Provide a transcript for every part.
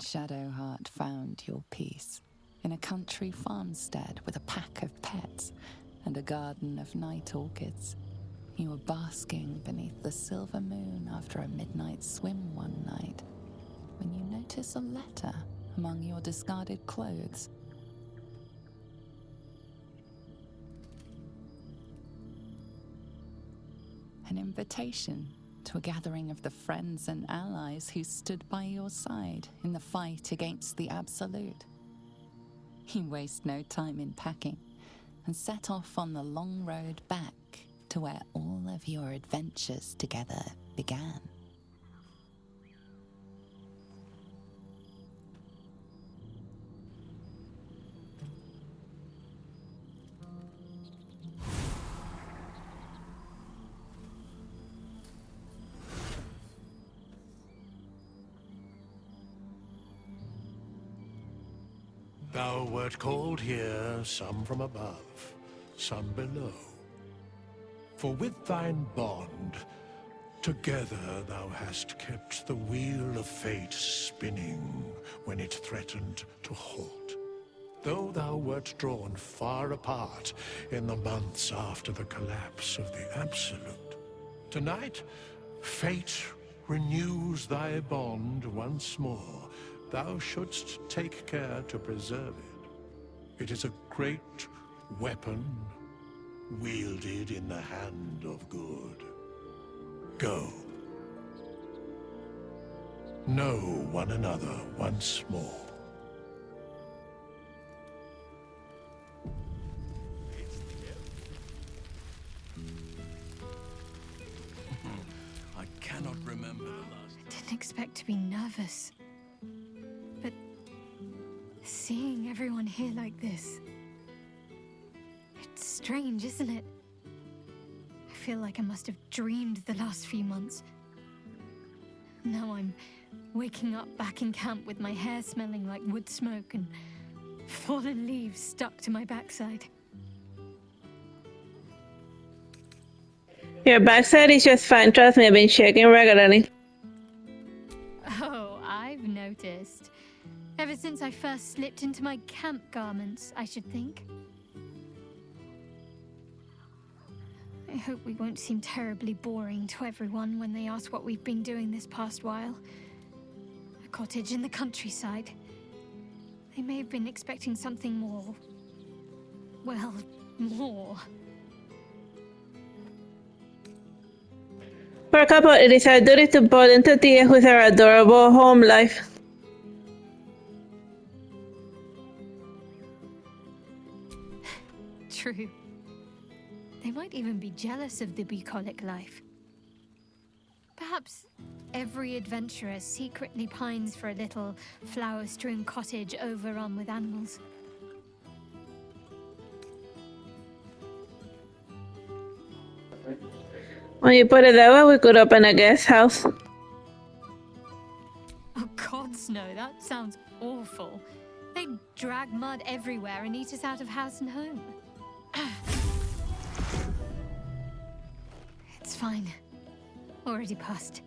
and Shadowheart found your peace in a country farmstead with a pack of pets and a garden of night orchids. You were basking beneath the silver moon after a midnight swim one night when you notice a letter among your discarded clothes. An invitation to a gathering of the friends and allies who stood by your side in the fight against the Absolute. You waste no time in packing and set off on the long road back to where all of your adventures together began. Thou wert called here, some from above, some below. For with thine bond, together thou hast kept the wheel of fate spinning when it threatened to halt. Though thou wert drawn far apart in the months after the collapse of the Absolute, tonight, fate renews thy bond once more. Thou shouldst take care to preserve it. It is a great weapon wielded in the hand of good. Go. Know one another once more. I cannot remember the last. I didn't expect to be nervous. But seeing everyone here like this, it's strange, isn't it? I feel like I must have dreamed the last few months. Now I'm waking up back in camp with my hair smelling like wood smoke and fallen leaves stuck to my backside. Your backside is just fine. Trust me, I've been shaking regularly. Oh, I've noticed. Ever since I first slipped into my camp garments, I should think. I hope we won't seem terribly boring to everyone when they ask what we've been doing this past while. A cottage in the countryside. They may have been expecting something more... well, more. For a couple, it is our duty to pour into Tia with our adorable home life. True. They might even be jealous of the bucolic life. Perhaps every adventurer secretly pines for a little flower-strewn cottage overrun with animals. When you put it that way, we could open a guest house. Oh, gods no, that sounds awful. They'd drag mud everywhere and eat us out of house and home. It's fine. Already passed.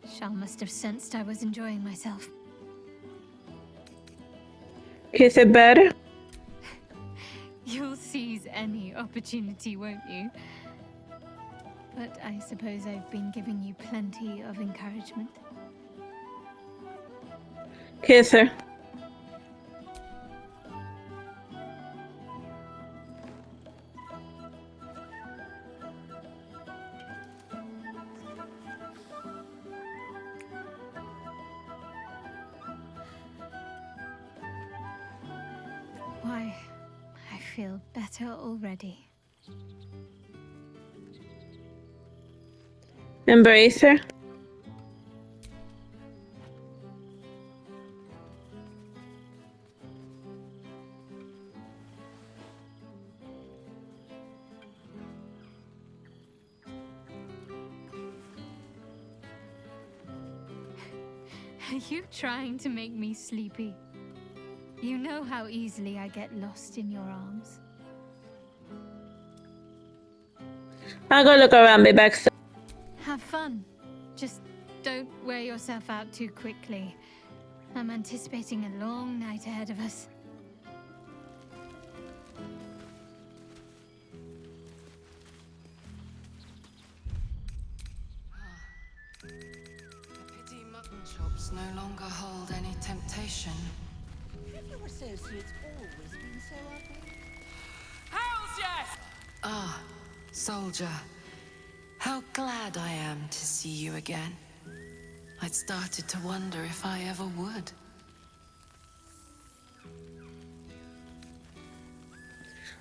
Shal must have sensed I was enjoying myself. Is it better? You'll seize any opportunity, won't you? But I suppose I've been giving you plenty of encouragement. Kiss her. Why, I feel better already. Embrace her. Are you trying to make me sleepy? You know how easily I get lost in your arms. I'll go look around, be back soon. Have fun. Just don't wear yourself out too quickly. I'm anticipating a long night ahead of us. Pity mutton chops no longer hold any temptation. Have your associates always been so ugly? Hells yes! Ah, soldier. How glad I am to see you again. I'd started to wonder if I ever would.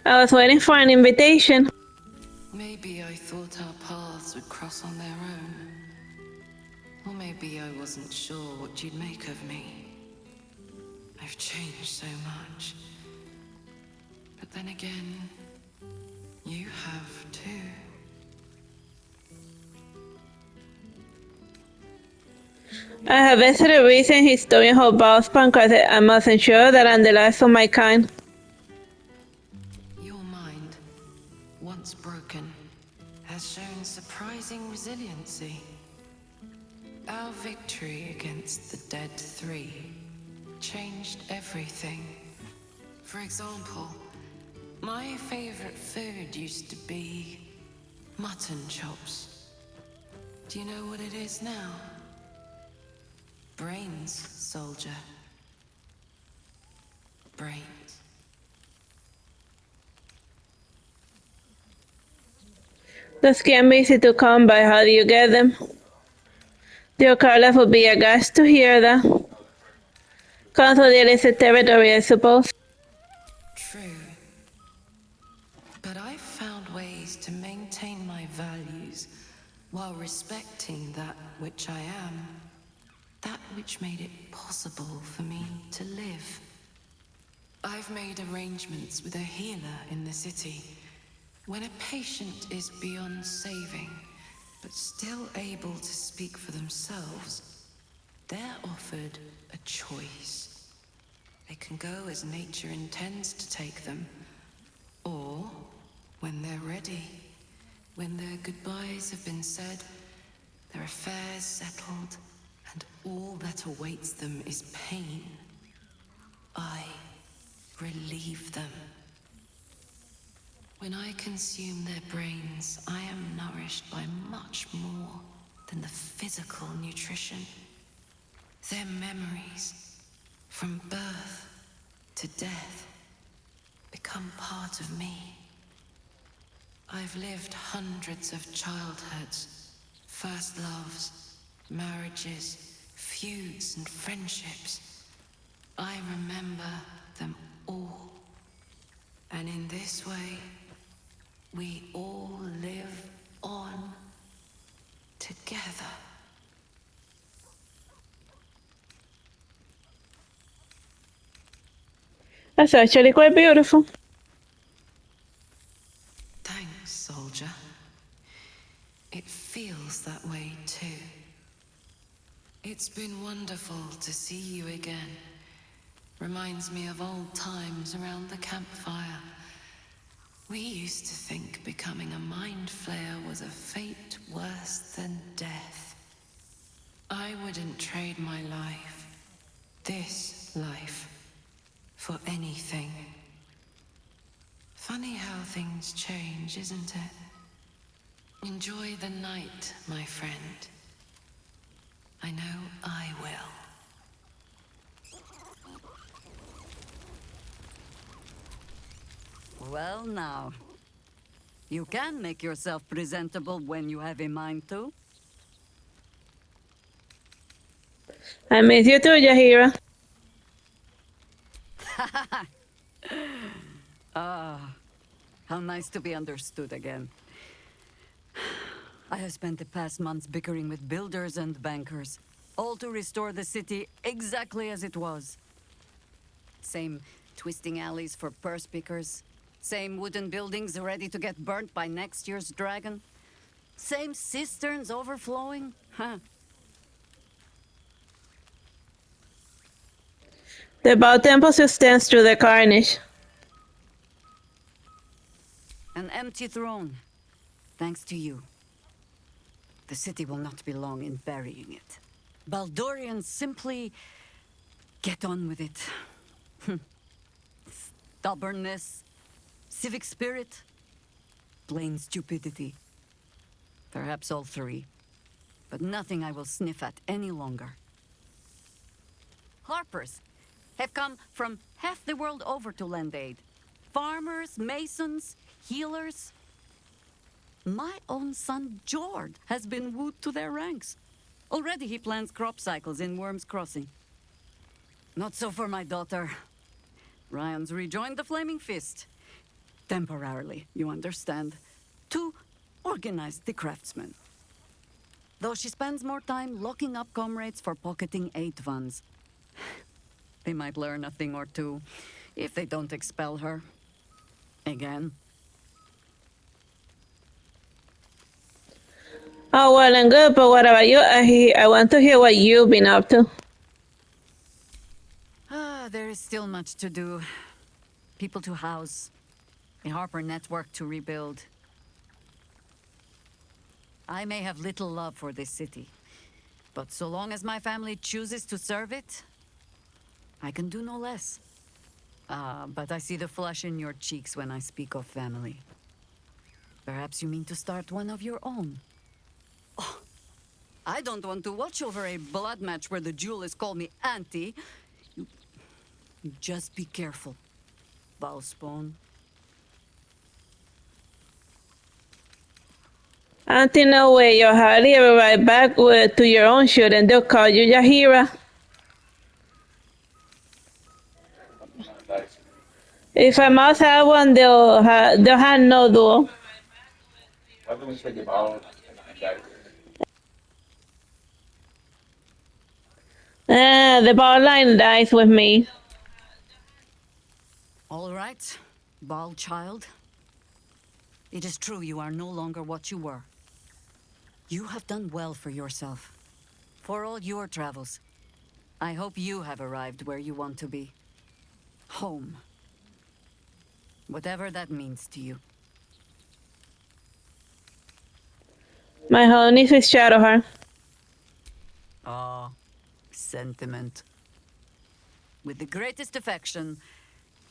I was waiting for an invitation. Maybe I thought our paths would cross on their own. Or maybe I wasn't sure what you'd make of me. I've changed so much. But then again, you have too. I have visited recent historian who bows because I must ensure that I'm the last of my kind. Your mind, once broken, has shown surprising resiliency. Our victory against the Dead Three changed everything. For example, my favorite food used to be mutton chops. Do you know what it is now? Brains, soldier. Brains. Those can be easy to come by. How do you get them? Dear Carla would be aghast to hear that. Consolidated territory, I suppose. True. But I've found ways to maintain my values while respecting that which I am. That which made it possible for me to live. I've made arrangements with a healer in the city. When a patient is beyond saving, but still able to speak for themselves, they're offered a choice. They can go as nature intends to take them, or when they're ready, when their goodbyes have been said, their affairs settled, and all that awaits them is pain, I relieve them. When I consume their brains, I am nourished by much more than the physical nutrition. Their memories, from birth to death, become part of me. I've lived hundreds of childhoods, first loves, marriages, feuds and friendships. I remember them all. And in this way, we all live on together. That's actually quite beautiful. Thanks, soldier. It feels that way too. It's been wonderful to see you again. Reminds me of old times around the campfire. We used to think becoming a mind flayer was a fate worse than death. I wouldn't trade my life, this life, for anything. Funny how things change, isn't it? Enjoy the night, my friend. I know I will. Well now, you can make yourself presentable when you have a mind to. I miss you too, Yahira. How nice to be understood again. I have spent the past months bickering with builders and bankers, all to restore the city exactly as it was. Same twisting alleys for purse pickers, same wooden buildings ready to get burnt by next year's dragon, same cisterns overflowing, huh? The Bao Temple stands through the carnage. An empty throne, thanks to you. The city will not be long in burying it. Baldurians simply Get on with it. Stubbornness, civic spirit, plain stupidity. Perhaps all three, but nothing I will sniff at any longer. Harpers have come from half the world over to lend aid. Farmers, masons, healers. My own son, Jord, has been wooed to their ranks. Already he plans crop cycles in Worm's Crossing. Not so for my daughter. Ryan's rejoined the Flaming Fist. Temporarily, you understand. To organize the craftsmen. Though she spends more time locking up comrades for pocketing aid funds. They might learn a thing or two, if they don't expel her. Again. Oh, well and good, but what about you? I want to hear what you've been up to. There is still much to do. People to house. A Harper network to rebuild. I may have little love for this city, but so long as my family chooses to serve it, I can do no less. But I see the flush in your cheeks when I speak of family. Perhaps you mean to start one of your own. Oh, I don't want to watch over a blood match where the duelists call me auntie. You just be careful, Valspawn. Auntie, no way. You'll hardly ever ride back to your own shoot and they'll call you Yahira. If I must have one, they'll have no duel. The ball line dies with me. All right, Ball child. It is true you are no longer what you were. You have done well for yourself. For all your travels. I hope you have arrived where you want to be. Home. Whatever that means to you. My whole niece is Shadowheart. Ah, sentiment. With the greatest affection,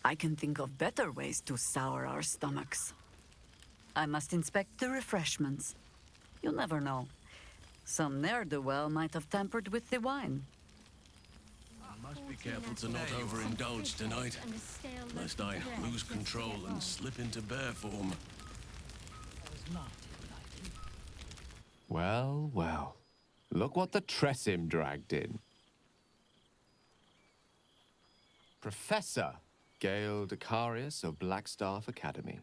I can think of better ways to sour our stomachs. I must inspect the refreshments. You'll never know. Some ne'er-do-well might have tampered with the wine. I must be careful to not overindulge tonight, lest I lose control and slip into bear form. Well, well. Look what the Tressim dragged in. Professor Gale Decarius of Blackstaff Academy.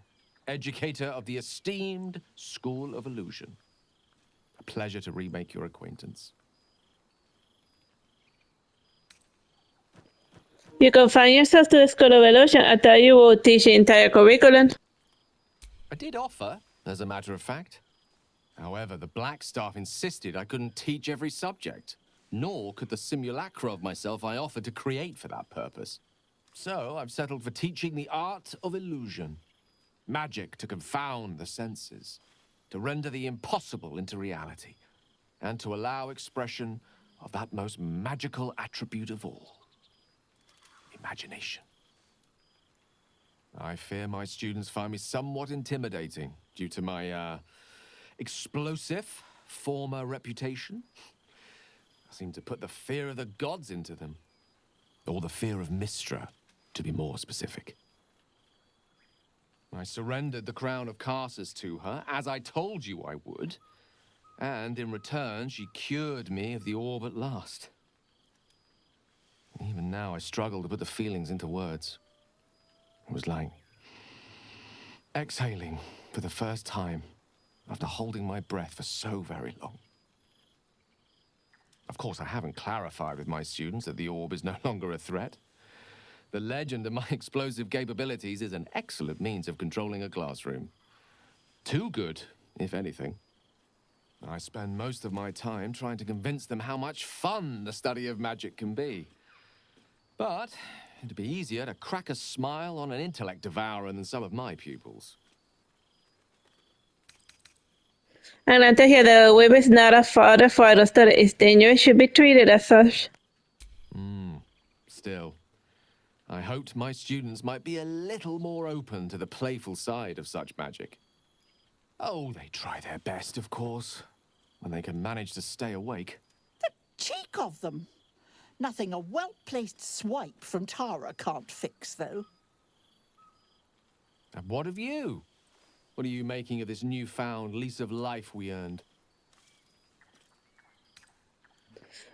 Educator of the esteemed School of Illusion. A pleasure to remake your acquaintance. You confine yourself to the School of Illusion. I thought you would teach the entire curriculum. I did offer, as a matter of fact. However, the Blackstaff insisted I couldn't teach every subject, nor could the simulacra of myself I offered to create for that purpose. So I've settled for teaching the art of illusion. Magic to confound the senses, to render the impossible into reality, and to allow expression of that most magical attribute of all, imagination. I fear my students find me somewhat intimidating due to my, explosive former reputation. I seem to put the fear of the gods into them. Or the fear of Mystra, to be more specific. I surrendered the crown of Carsus to her, as I told you I would. And in return, she cured me of the orb at last. Even now, I struggle to put the feelings into words. It was like exhaling for the first time after holding my breath for so very long. Of course, I haven't clarified with my students that the orb is no longer a threat. The legend of my explosive capabilities is an excellent means of controlling a classroom. Too good, if anything. I spend most of my time trying to convince them how much fun the study of magic can be. But it'd be easier to crack a smile on an intellect devourer than some of my pupils. And I tell you, the whip is not a fodder for those that is dangerous. It should be treated as such. Still, I hoped my students might be a little more open to the playful side of such magic. Oh, they try their best, of course, when they can manage to stay awake. The cheek of them! Nothing a well-placed swipe from Tara can't fix, though. And what of you? What are you making of this newfound lease of life we earned?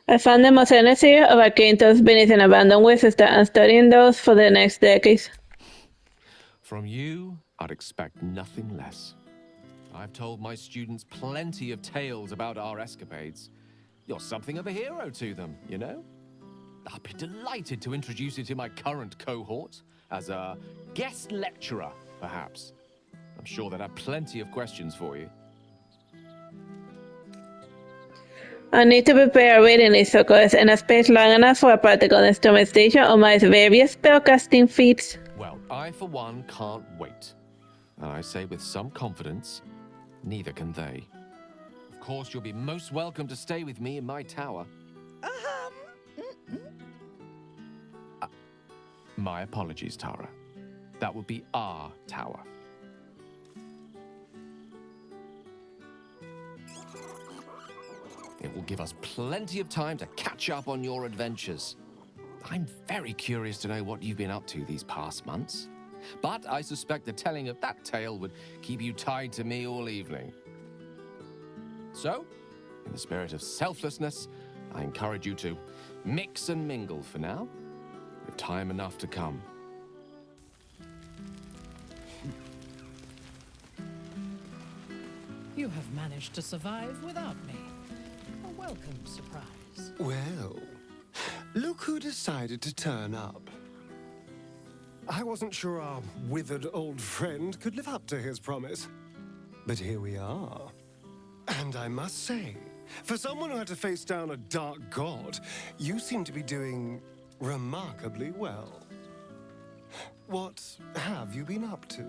I found the Mosenacy of Arcantos beneath an abandoned Wizester and studying those for the next decades. From you, I'd expect nothing less. I've told my students plenty of tales about our escapades. You're something of a hero to them, you know? I'll be delighted to introduce you to my current cohort as a guest lecturer, perhaps. I'm sure they'd have plenty of questions for you. I need to prepare a reading list so there's enough space long enough for a practical instrumentation of my various spellcasting feats. Well, I, for one, can't wait. And I say with some confidence, neither can they. Of course, you'll be most welcome to stay with me in my tower. My apologies, Tara. That would be our tower. It will give us plenty of time to catch up on your adventures. I'm very curious to know what you've been up to these past months. But I suspect the telling of that tale would keep you tied to me all evening. So, in the spirit of selflessness, I encourage you to mix and mingle for now, with time enough to come. You have managed to survive without me. A welcome surprise. Well, look who decided to turn up. I wasn't sure our withered old friend could live up to his promise. But here we are. And I must say, for someone who had to face down a dark god, you seem to be doing remarkably well. What have you been up to?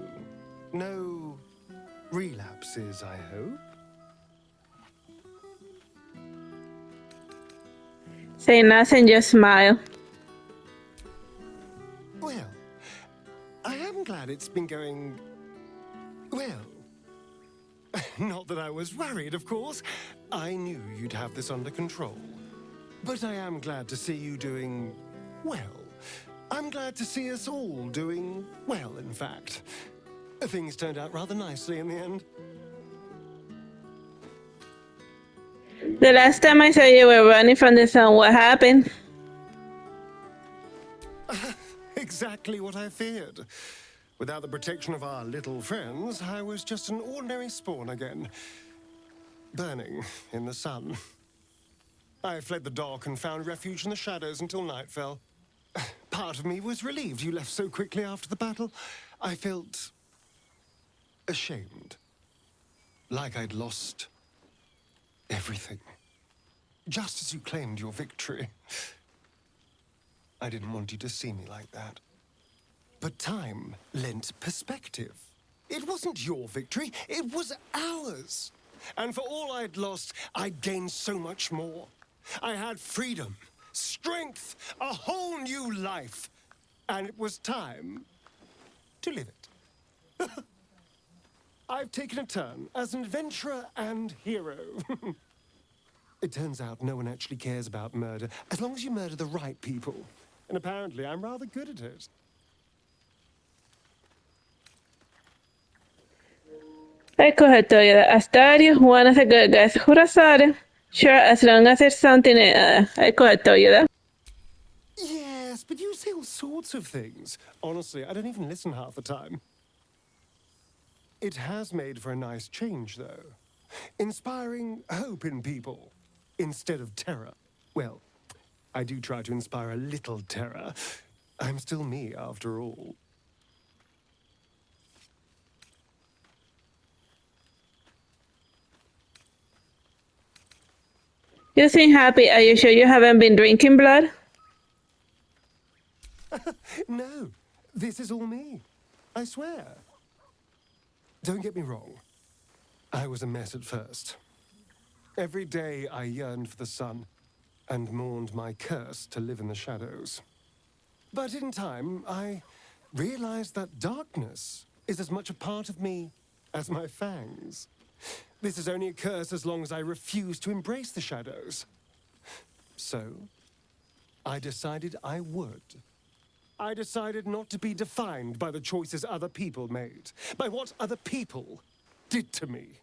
No relapses, I hope? Say nothing, just smile. Well, I am glad it's been going well. Not that I was worried, of course. I knew you'd have this under control. But I am glad to see you doing well. I'm glad to see us all doing well, in fact. Things turned out rather nicely in the end. The last time I saw you were running from the sun. What happened? Exactly what I feared. Without the protection of our little friends, I was just an ordinary spawn again. Burning in the sun. I fled the dock and found refuge in the shadows until night fell. Part of me was relieved you left so quickly after the battle. I felt ashamed. Like I'd lost everything. Just as you claimed your victory. I didn't want you to see me like that. But time lent perspective. It wasn't your victory, it was ours. And for all I'd lost, I'd gained so much more. I had freedom, strength, a whole new life. And it was time to live it. I've taken a turn as an adventurer and hero. It turns out no one actually cares about murder, as long as you murder the right people. And apparently I'm rather good at it. Recogetoria. Astario, one of the good guys. Jurasario. Sure, as long as there's something in Recogetoria. Yes, but you say all sorts of things. Honestly, I don't even listen half the time. It has made for a nice change, though. Inspiring hope in people, instead of terror. Well, I do try to inspire a little terror. I'm still me, after all. You seem happy. Are you sure you haven't been drinking blood? No, this is all me. I swear. Don't get me wrong. I was a mess at first. Every day I yearned for the sun and mourned my curse to live in the shadows. But in time, I realized that darkness is as much a part of me as my fangs. This is only a curse as long as I refuse to embrace the shadows. So, I decided I would. I decided not to be defined by the choices other people made, by what other people did to me.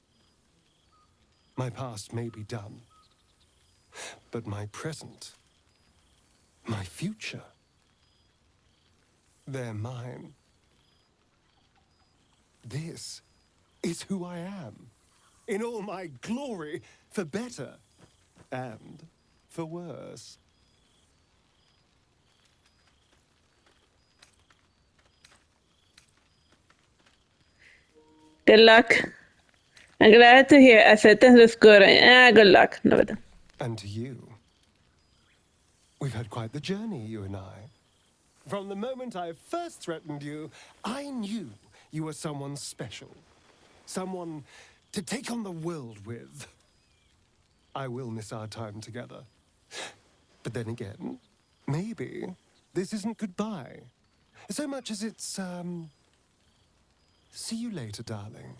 My past may be done, but my present, my future, they're mine. This is who I am, in all my glory, for better and for worse. Good luck. I'm glad to hear acceptance looks good. Good luck. No, but And to you. We've had quite the journey, you and I. From the moment I first threatened you, I knew you were someone special. Someone to take on the world with. I will miss our time together. But then again, maybe this isn't goodbye. So much as it's, see you later, darling.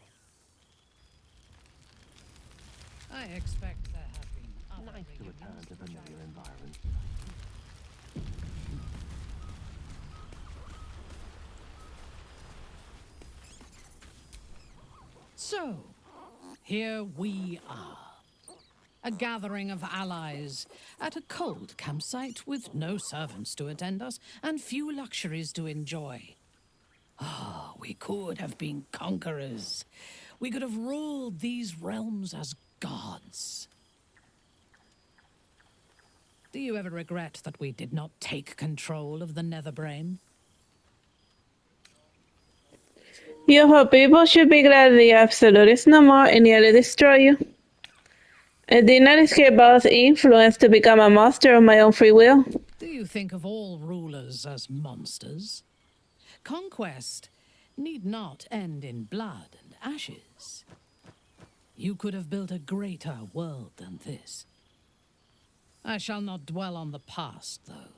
I expect there have been other Nice to return to familiar environments. So, here we are. A gathering of allies at a cold campsite with no servants to attend us and few luxuries to enjoy. Ah, we could have been conquerors. We could have ruled these realms as gods. Do you ever regret that we did not take control of the Netherbrain? your people should be glad the absolute is no more and nearly destroy you. I did not escape Baal's influence to become a master of my own free will. Do you think of all rulers as monsters? Conquest need not end in blood and ashes. You could have built a greater world than this. I shall not dwell on the past, though.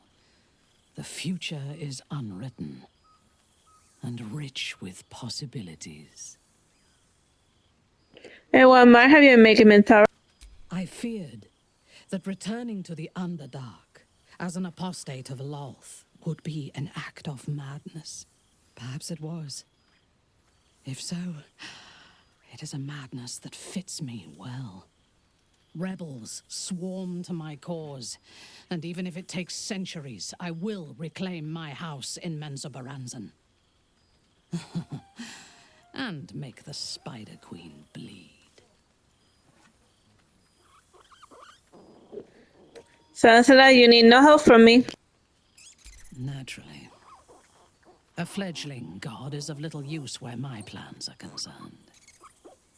The future is unwritten and rich with possibilities. And what might have you making Minthara? I feared that returning to the Underdark as an apostate of Lolth would be an act of madness. Perhaps it was. If so, it is a madness that fits me well. Rebels swarm to my cause, and even if it takes centuries, I will reclaim my house in Menzoberranzan. And make the Spider Queen bleed. Sounds like you need no help from me. Naturally. A fledgling god is of little use where my plans are concerned.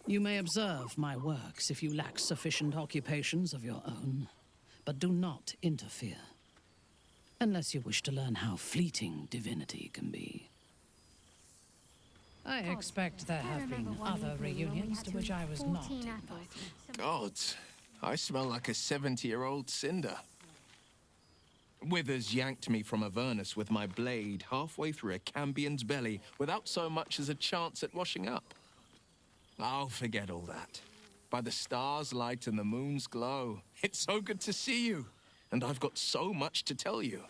You may observe my works if you lack sufficient occupations of your own, but do not interfere. Unless you wish to learn how fleeting divinity can be. I expect there have been other reunions to which I was not invited. Gods, I smell like a 70-year-old cinder. Withers yanked me from Avernus with my blade halfway through a Cambion's belly without so much as a chance at washing up. I'll forget all that. By the stars' light and the moon's glow, it's so good to see you, and I've got so much to tell you.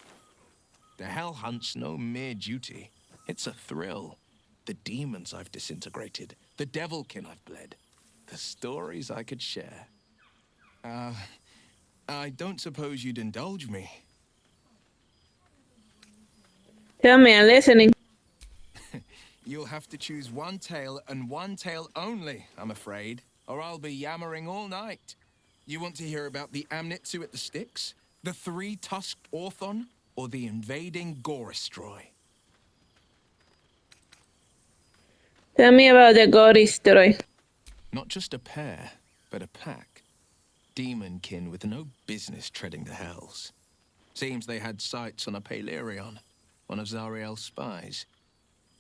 The Hell Hunt's no mere duty. It's a thrill. The demons I've disintegrated, the devilkin I've bled, the stories I could share. I don't suppose you'd indulge me. Tell me, I'm listening. You'll have to choose one tale and one tale only, I'm afraid, or I'll be yammering all night. You want to hear about the Amnitsu at the Styx, the three-tusked Orthon, or the invading Goristroy? Tell me about the Goristroy. Not just a pair, but a pack. Demonkin with no business treading the hells. Seems they had sights on a Palerion, one of Zariel's spies.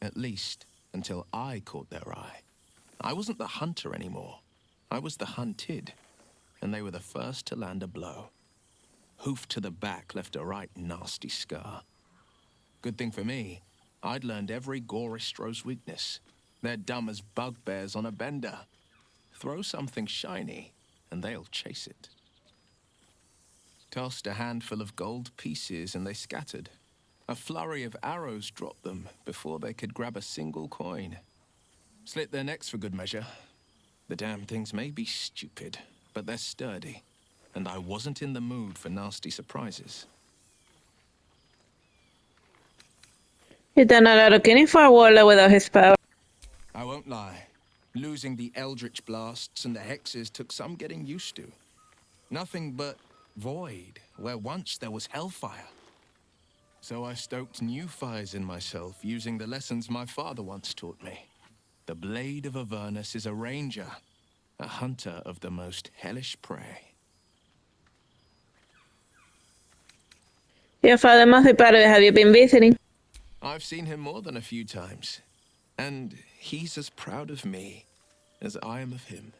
At least, until I caught their eye. I wasn't the hunter anymore. I was the hunted, and they were the first to land a blow. Hoof to the back left a right nasty scar. Good thing for me, I'd learned every Goristro's weakness. They're dumb as bugbears on a bender. Throw something shiny, and they'll chase it. Tossed a handful of gold pieces, and they scattered. A flurry of arrows dropped them before they could grab a single coin. Slit their necks for good measure. The damn things may be stupid, but they're sturdy, and I wasn't in the mood for nasty surprises. Y tan raro que ni for a warlock without his power. I won't lie. Losing the eldritch blasts and the hexes took some getting used to. Nothing but void where once there was hellfire. So I stoked new fires in myself using the lessons my father once taught me. The Blade of Avernus is a ranger, a hunter of the most hellish prey. Your father must be proud of you. Have you been visiting? I've seen him more than a few times, and he's as proud of me as I am of him.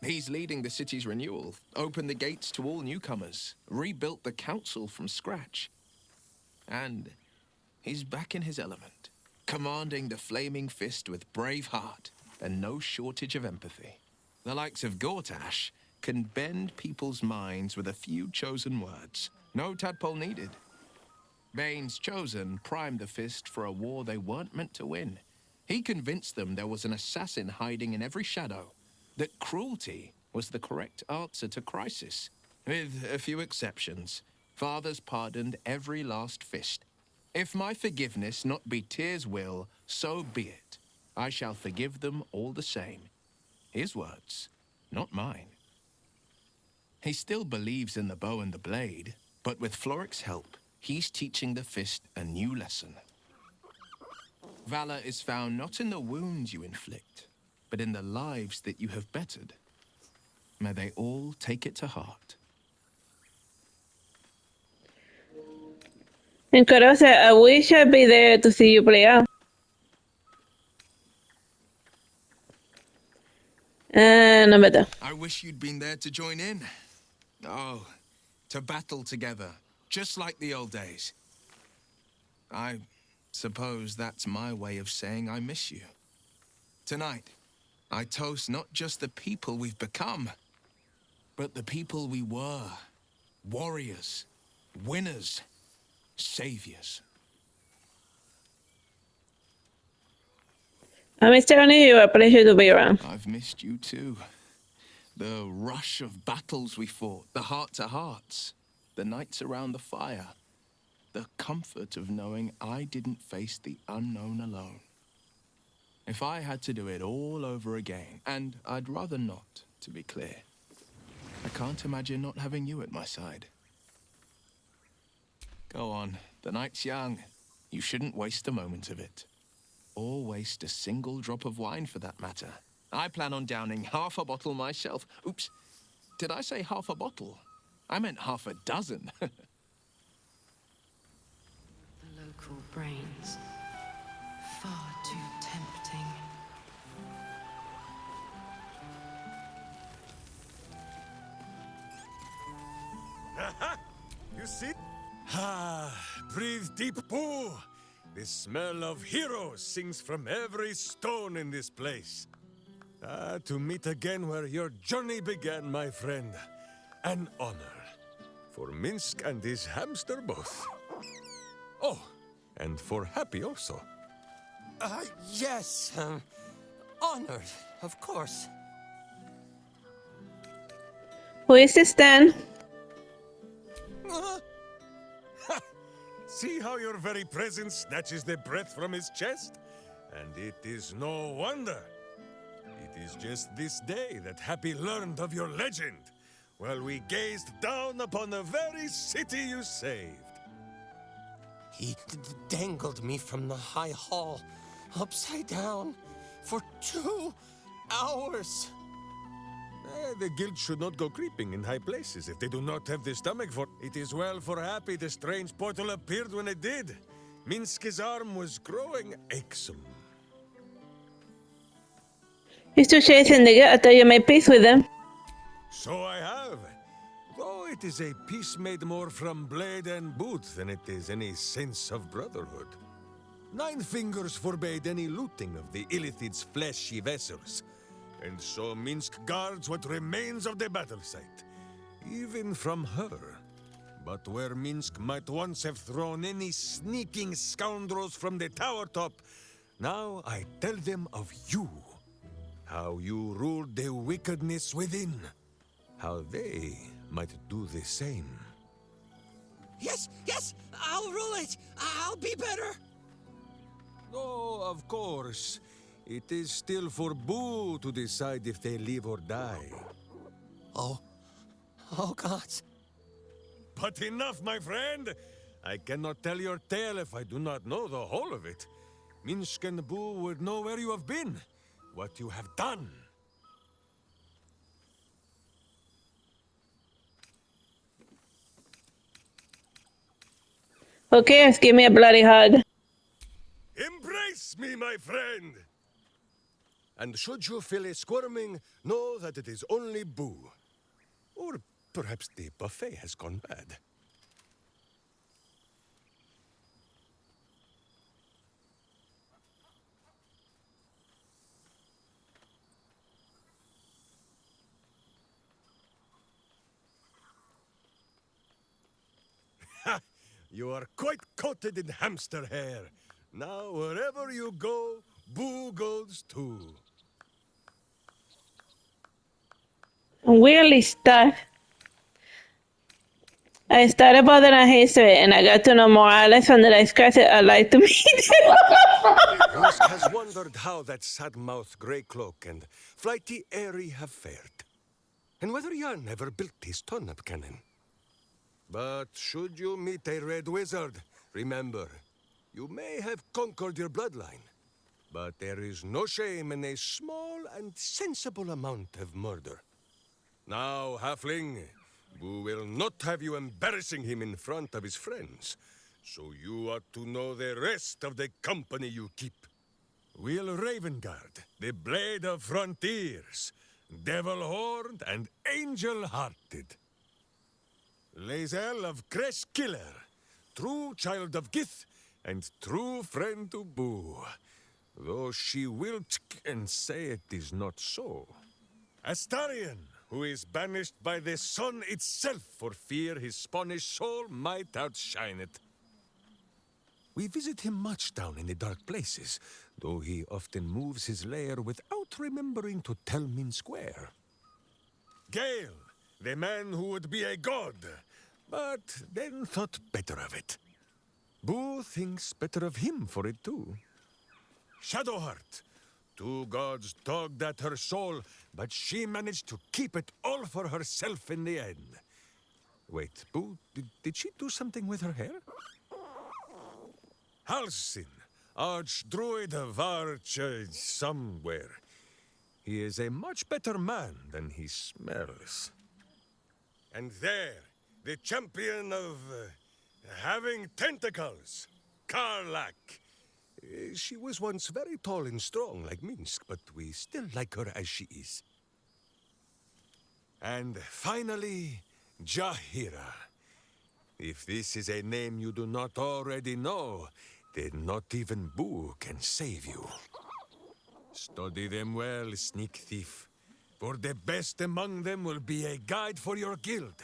He's leading the city's renewal, opened the gates to all newcomers, rebuilt the council from scratch. And he's back in his element, commanding the Flaming Fist with brave heart and no shortage of empathy. The likes of Gortash can bend people's minds with a few chosen words. No tadpole needed. Bane's Chosen primed the Fist for a war they weren't meant to win. He convinced them there was an assassin hiding in every shadow, that cruelty was the correct answer to crisis. With a few exceptions, fathers pardoned every last fist. If my forgiveness not be Tyr's will, so be it. I shall forgive them all the same. His words, not mine. He still believes in the bow and the blade, but with Floric's help, he's teaching the Fist a new lesson. Valor is found not in the wounds you inflict, but in the lives that you have bettered. May they all take it to heart. And Coro said, I wish I'd be there to see you play out. No better. I wish you'd been there to join in. Oh, to battle together, just like the old days. I suppose that's my way of saying I miss you. Tonight, I toast not just the people we've become, but the people we were. Warriors, winners, saviors. Mr. O'Neill, a pleasure to be around. I've missed you too. The rush of battles we fought, the heart-to-hearts, the nights around the fire, the comfort of knowing I didn't face the unknown alone. If I had to do it all over again, and I'd rather not, to be clear, I can't imagine not having you at my side. Go on, the night's young. You shouldn't waste a moment of it. Or waste a single drop of wine, for that matter. I plan on downing half a bottle myself. Oops, did I say half a bottle? I meant half a dozen. The local brains. Far too tempting. You see? Ah, breathe deep, Pooh. The smell of heroes sings from every stone in this place. To meet again where your journey began, my friend. An honor. For Minsk and his hamster both. Oh, and for Happy also. Yes. Honored, of course. Who is this then? See how your very presence snatches the breath from his chest? And it is no wonder. It is just this day that Happy learned of your legend, while we gazed down upon the very city you saved. He dangled me from the high hall, upside down, for 2 hours. The guild should not go creeping in high places if they do not have the stomach for it. Is well for Happy the strange portal appeared when it did. Minsk's arm was growing achesome. He's too chasing the guy. I thought you made peace with them. So I have. Though it is a peace made more from blade and boot than it is any sense of brotherhood. Nine Fingers forbade any looting of the Illithid's fleshy vessels, and so Minsk guards what remains of the battle site, even from her. But where Minsk might once have thrown any sneaking scoundrels from the tower top, now I tell them of you. How you ruled the wickedness within. How they might do the same. Yes, yes, I'll rule it. I'll be better. Oh, of course. It is still for Boo to decide if they live or die. Oh gods. But enough, my friend! I cannot tell your tale if I do not know the whole of it. Minsk and Boo would know where you have been, what you have done. Okay, just give me a bloody hug. Embrace me, my friend! And should you feel a squirming, know that it is only Boo. Or perhaps the buffet has gone bad. You are quite coated in hamster hair. Now, wherever you go, Boo goes too. I'm weirdly stuck. I started bothering history and I got to know more Alex from the last class I'd like to meet. Minsk has wondered how that sad-mouthed grey cloak and flighty Airy have fared, and whether Jan ever built his turnip cannon. But should you meet a red wizard, remember, you may have conquered your bloodline, but there is no shame in a small and sensible amount of murder. Now, halfling, Boo will not have you embarrassing him in front of his friends, so you ought to know the rest of the company you keep. Will Ravengard, the Blade of Frontiers, Devil-Horned and Angel-Hearted. Lae'zel of Creshkiller, true child of Gith and true friend to Boo, though she will and say it is not so. Astarion, who is banished by the sun itself for fear his Spanish soul might outshine it. We visit him much down in the dark places, though he often moves his lair without remembering to tell Minsk where. Gale, the man who would be a god, but then thought better of it. Boo thinks better of him for it too. Shadowheart, two gods dogged at her soul, but she managed to keep it all for herself in the end. Wait, Boo, did she do something with her hair? Halsin, Archdruid of Arch... somewhere. He is a much better man than he smells. And there, the champion of... having tentacles, Karlak. She was once very tall and strong like Minsk, but we still like her as she is. And finally, Jahira. If this is a name you do not already know, then not even Boo can save you. Study them well, sneak thief, for the best among them will be a guide for your guild.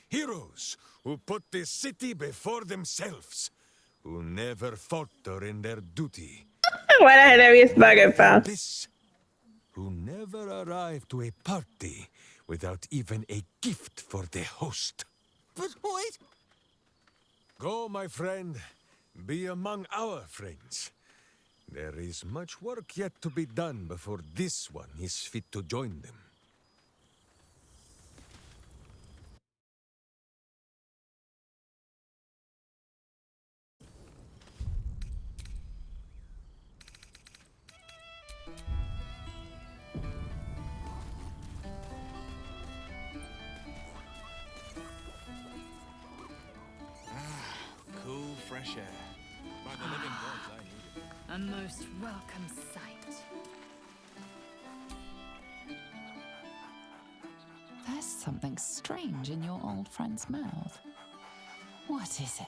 Heroes who put the city before themselves, who never falter in their duty. What a hilarious bugger found. Who never arrive to a party without even a gift for the host. But wait! Go, my friend. Be among our friends. There is much work yet to be done before this one is fit to join them. Cool, fresh air. By the living gods, I need it. A most welcome sight. There's something strange in your old friend's mouth. What is it?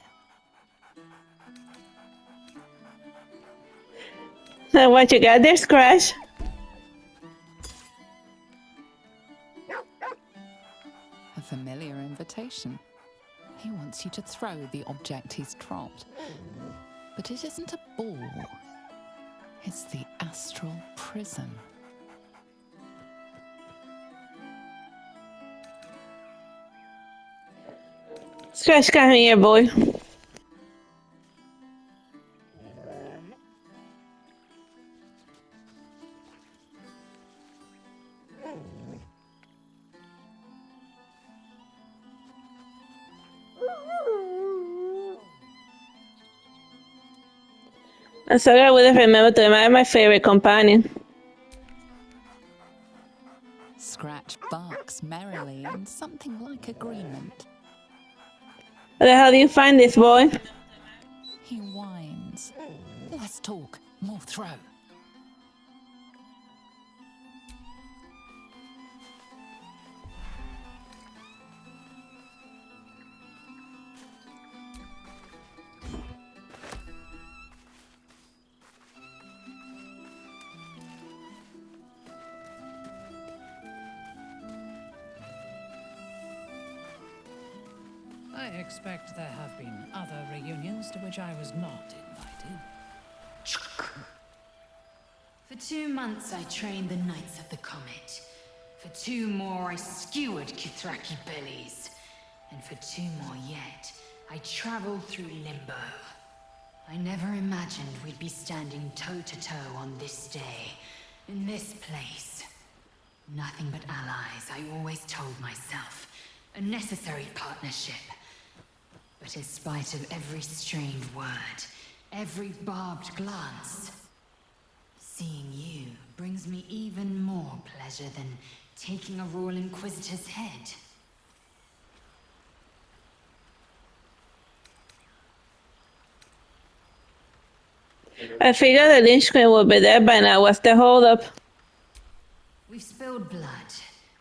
What you got there, Scratch? A familiar invitation. He wants you to throw the object he's dropped. But it isn't a ball. It's the astral prism. Scratch, come here, boy. I'm sorry I would have remembered them. I'm my favorite companion. Scratch barks merrily in something like agreement. How the hell do you find this, boy? He whines. Less talk, more throw. I expect there have been other reunions to which I was not invited. For 2 months I trained the Knights of the Comet. For 2 more I skewered Kithraki bellies. And for 2 more yet, I traveled through Limbo. I never imagined we'd be standing toe-to-toe on this day, in this place. Nothing but allies, I always told myself. A necessary partnership. But in spite of every strained word, every barbed glance, seeing you brings me even more pleasure than taking a Royal Inquisitor's head. I figured the linchpin would be there by now. What's the holdup? We've spilled blood,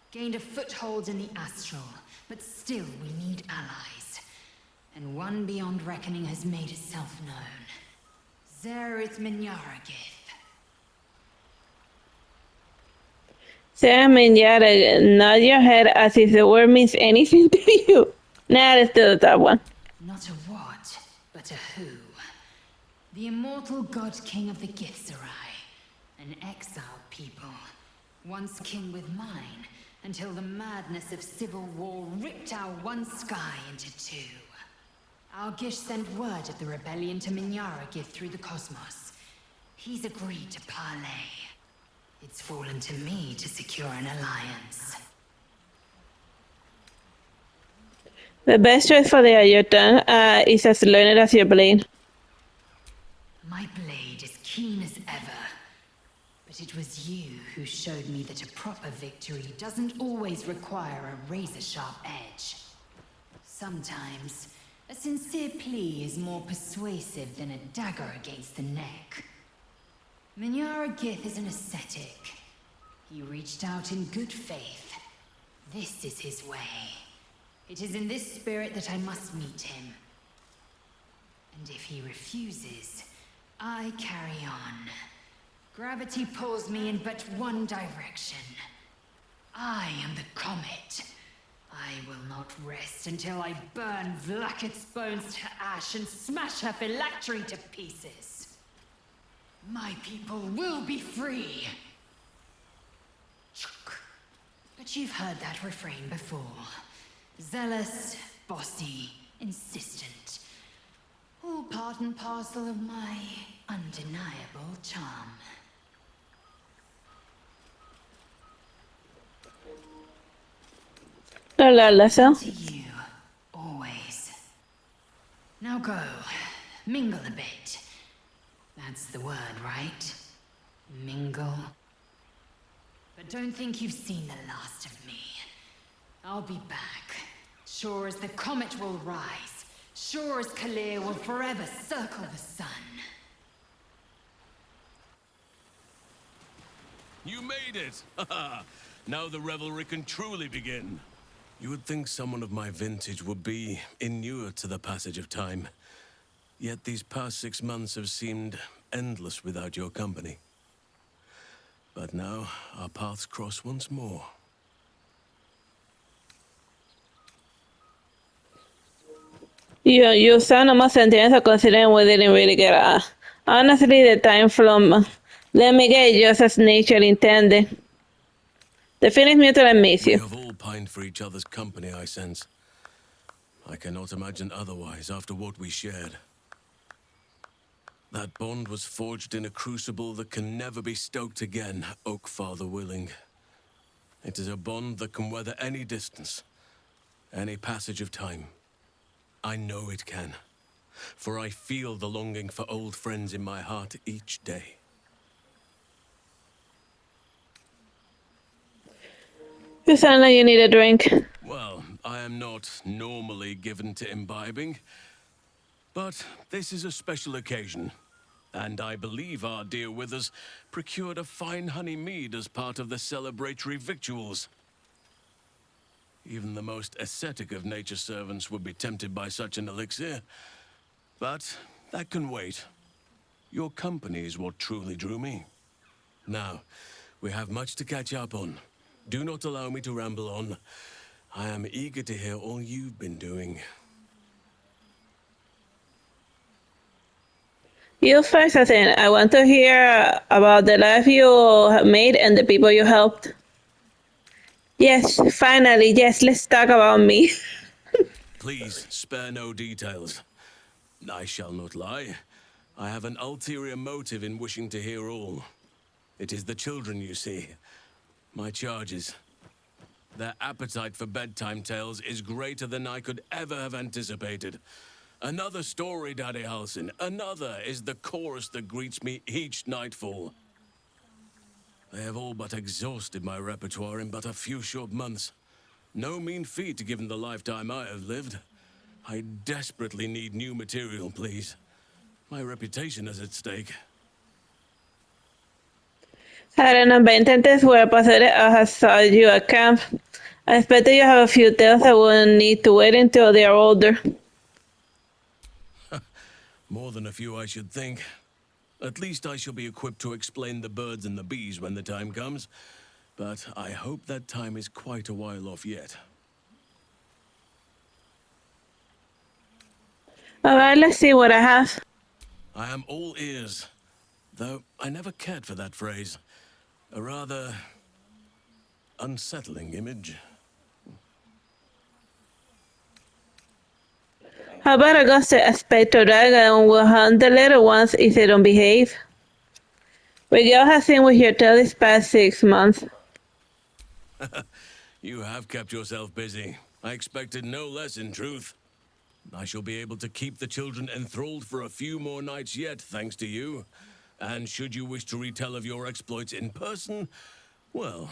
gained a foothold in the astral, but still we need allies. And one beyond reckoning has made itself known. Zerith Minthara. Sarah Minthara, nod your head as if the word means anything to you. Nah, let's do that one. Not a what, but a who. The immortal god king of the Githzerai. An exiled people. Once king with mine, until the madness of civil war ripped our one sky into 2. Algish sent word of the rebellion to Minthara through the cosmos. He's agreed to parley. It's fallen to me to secure an alliance. The best choice for the Ayutan is as learned as your blade. My blade is keen as ever. But it was you who showed me that a proper victory doesn't always require a razor-sharp edge. Sometimes, a sincere plea is more persuasive than a dagger against the neck. Minthara is an ascetic. He reached out in good faith. This is his way. It is in this spirit that I must meet him. And if he refuses, I carry on. Gravity pulls me in but one direction. I am the comet. I will not rest until I burn Vlaakith's bones to ash and smash her phylactery to pieces. My people will be free. But you've heard that refrain before. Zealous, bossy, insistent. All part and parcel of my undeniable charm. To you, always. Now go, mingle a bit. That's the word, right? Mingle. But don't think you've seen the last of me. I'll be back. Sure as the comet will rise. Sure as Kalir will forever circle the sun. You made it! Now the revelry can truly begin. You would think someone of my vintage would be inured to the passage of time. Yet these past 6 months have seemed endless without your company. But now, our paths cross once more. You sound almost sentimental considering we didn't really get a... Honestly, the time from Let Me Get just as nature intended. The feeling's mutual and miss We you. have all pined for each other's company, I sense. I cannot imagine otherwise after what we shared. That bond was forged in a crucible that can never be stoked again, Oak Father willing. It is a bond that can weather any distance, any passage of time. I know it can, for I feel the longing for old friends in my heart each day. You sound like you need a drink. Well, I am not normally given to imbibing, but this is a special occasion. And I believe our dear Withers procured a fine honey mead as part of the celebratory victuals. Even the most ascetic of nature's servants would be tempted by such an elixir. But that can wait. Your company is what truly drew me. Now, we have much to catch up on. Do not allow me to ramble on. I am eager to hear all you've been doing. You first, Athena. I want to hear about the life you have made and the people you helped. Yes, finally, yes, let's talk about me. Please, spare no details. I shall not lie. I have an ulterior motive in wishing to hear all. It is the children, you see. My charges. Their appetite for bedtime tales is greater than I could ever have anticipated. Another story, Daddy Halsin. Another is the chorus that greets me each nightfall. They have all but exhausted my repertoire in but a few short months. No mean feat given the lifetime I have lived. I desperately need new material, please. My reputation is at stake. I don't know, 20 antes were passares I saw you at camp. I expect you have a few tales that will need to wait until they are older. More than a few, I should think. At least I shall be equipped to explain the birds and the bees when the time comes. But I hope that time is quite a while off yet. Alright, let's see what I have. I am all ears. Though I never cared for that phrase. A rather unsettling image. How about a ghost aspecto dragon will hunt the little ones if they don't behave? Miguel has seen with your tail this past 6 months. You have kept yourself busy. I expected no less, in truth. I shall be able to keep the children enthralled for a few more nights yet, thanks to you. And should you wish to retell of your exploits in person, well,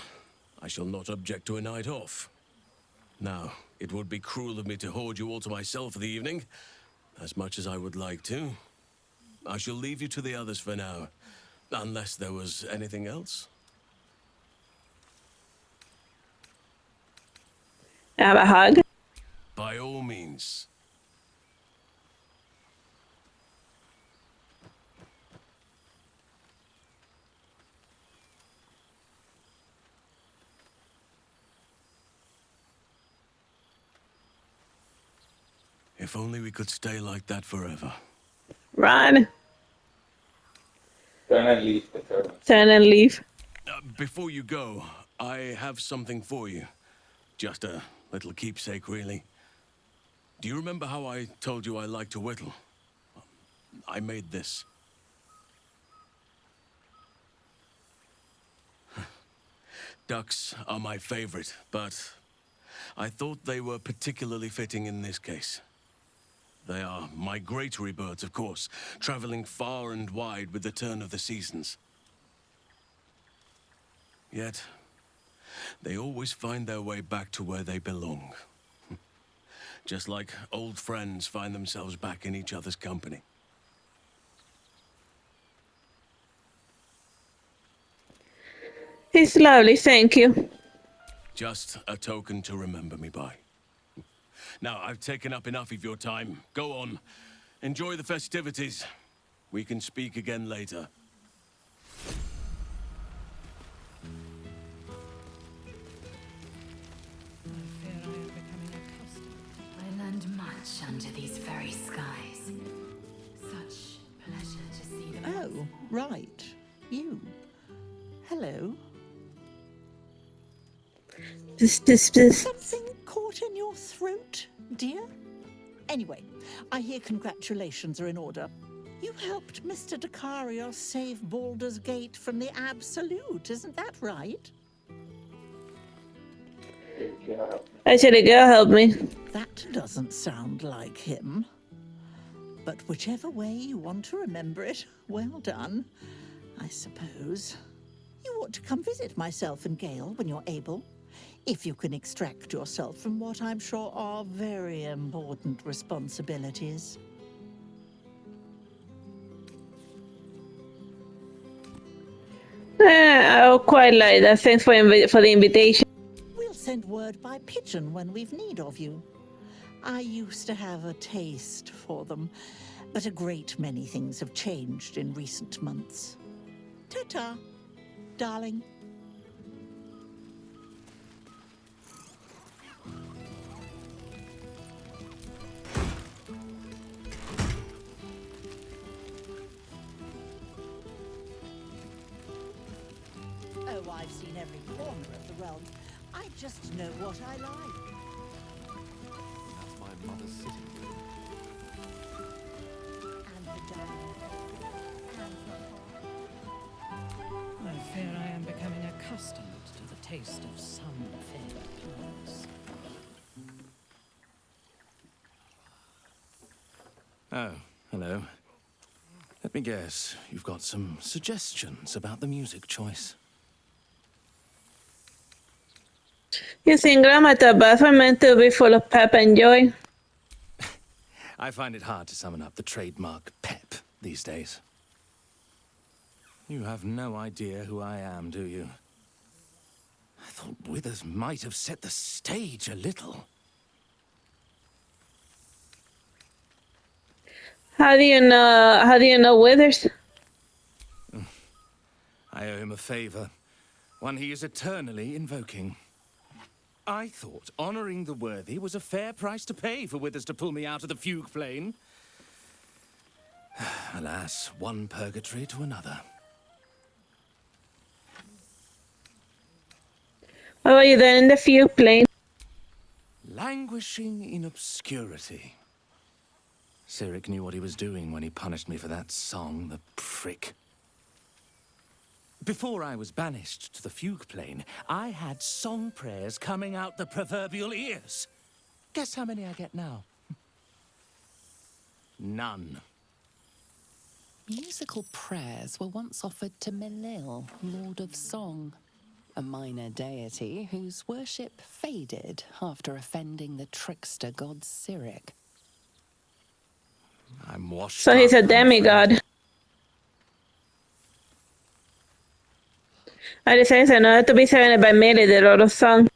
I shall not object to a night off. Now, it would be cruel of me to hoard you all to myself for the evening, as much as I would like to. I shall leave you to the others for now, unless there was anything else. Have a hug? By all means. If only we could stay like that forever. Run. Turn and leave. Turn and leave. Before you go, I have something for you. Just a little keepsake, really. Do you remember how I told you I like to whittle? I made this. Ducks are my favorite, but I thought they were particularly fitting in this case. They are migratory birds, of course, traveling far and wide with the turn of the seasons. Yet, they always find their way back to where they belong. Just like old friends find themselves back in each other's company. It's lovely, thank you. Just a token to remember me by. Now, I've taken up enough of your time. Go on. Enjoy the festivities. We can speak again later. I learned much under these very skies. Such pleasure to see them. Oh, right. You. Hello. Something caught in your throat, dear? Anyway, I hear congratulations are in order. You helped Mr. Dacarios save Baldur's Gate from the Absolute, isn't that right? Actually, girl, help me. That doesn't sound like him. But whichever way you want to remember it, well done, I suppose. You ought to come visit myself and Gale when you're able. If you can extract yourself from what I'm sure are very important responsibilities. I quite like that. Thanks for the invitation. We'll send word by pigeon when we've need of you. I used to have a taste for them, but a great many things have changed in recent months. Ta-ta, darling. Oh, I've seen every corner of the realm. I just know what I like. That's my mother's sitting room. And the dining and I fear I am becoming accustomed to the taste of some fed plants. Oh, hello. Let me guess, you've got some suggestions about the music choice. Using Grammatabas were meant to be full of pep and joy. I find it hard to summon up the trademark pep these days. You have no idea who I am, do you? I thought Withers might have set the stage a little. How do you know Withers? I owe him a favor, one he is eternally invoking. I thought honoring the worthy was a fair price to pay for Withers to pull me out of the fugue plane. Alas, one purgatory to another. What were you then in the fugue plane? Languishing in obscurity. Cyric knew what he was doing when he punished me for that song, the prick. Before I was banished to the fugue plane, I had song prayers coming out the proverbial ears. Guess how many I get now? None. Musical prayers were once offered to Melil, Lord of Song, a minor deity whose worship faded after offending the trickster god Cyric. I'm washed So he's a demigod. I decided not to be surrounded by Mary, the Lord of Song.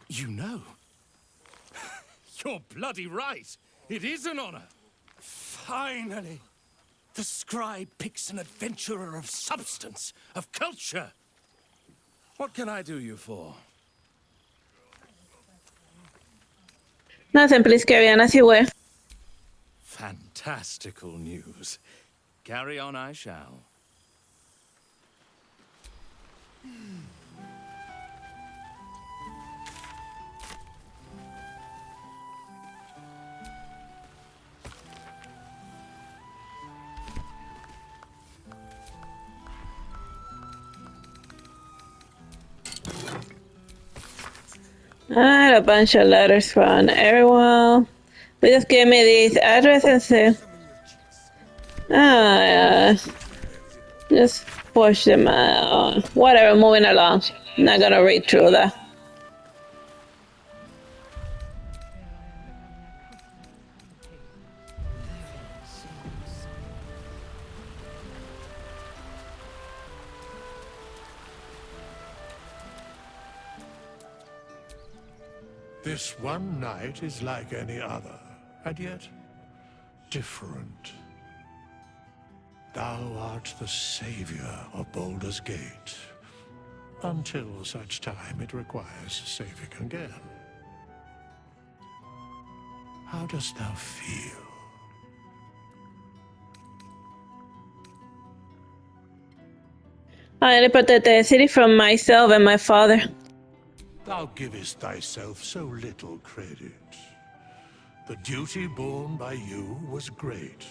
You know? You're bloody right. It is an honor. Finally. The scribe picks an adventurer of substance, of culture. What can I do you for? Nothing, please carry on as you were. Fantastical news. Carry on I shall. I had a bunch of letters from everyone. They just gave me these addresses. Just push them out. Whatever, moving along. Not gonna read through that. This one night is like any other, and yet different. Thou art the savior of Baldur's Gate, until such time it requires saving again. How dost thou feel? I protect the city from myself and my father. Thou givest thyself so little credit. The duty borne by you was great.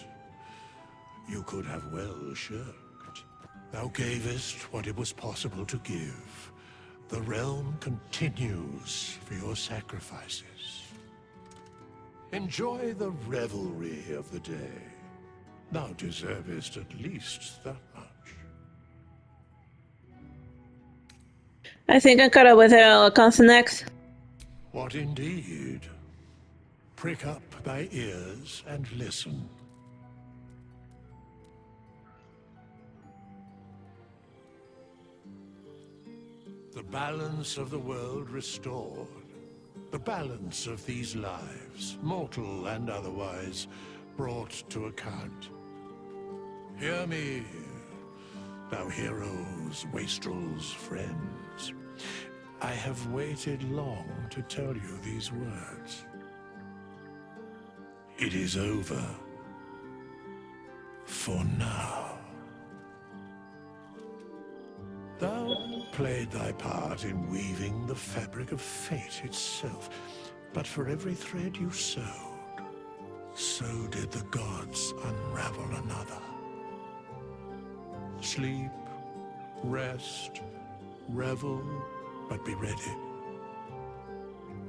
You could have well shirked. Thou gavest what it was possible to give. The realm continues for your sacrifices. Enjoy the revelry of the day. Thou deservest at least that much. I think I caught up with her. What comes next? What indeed? Prick up thy ears and listen. The balance of the world restored. The balance of these lives, mortal and otherwise, brought to account. Hear me, thou heroes, wastrels, friends. I have waited long to tell you these words. It is over. For now. Thou played thy part in weaving the fabric of fate itself, but for every thread you sewed, so did the gods unravel another. Sleep, rest, revel, but be ready,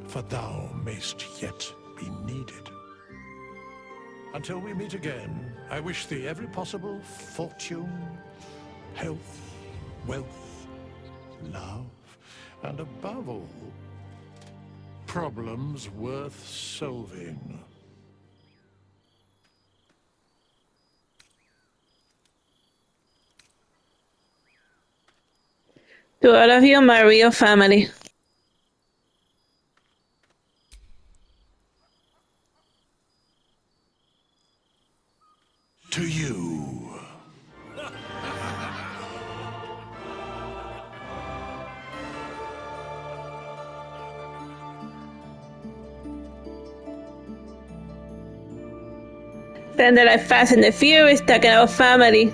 for thou mayst yet be needed. Until we meet again, I wish thee every possible fortune, health, wealth, love, and above all, problems worth solving. To all of you, my real family. To you. Then that I Fast and the Furious talking about family.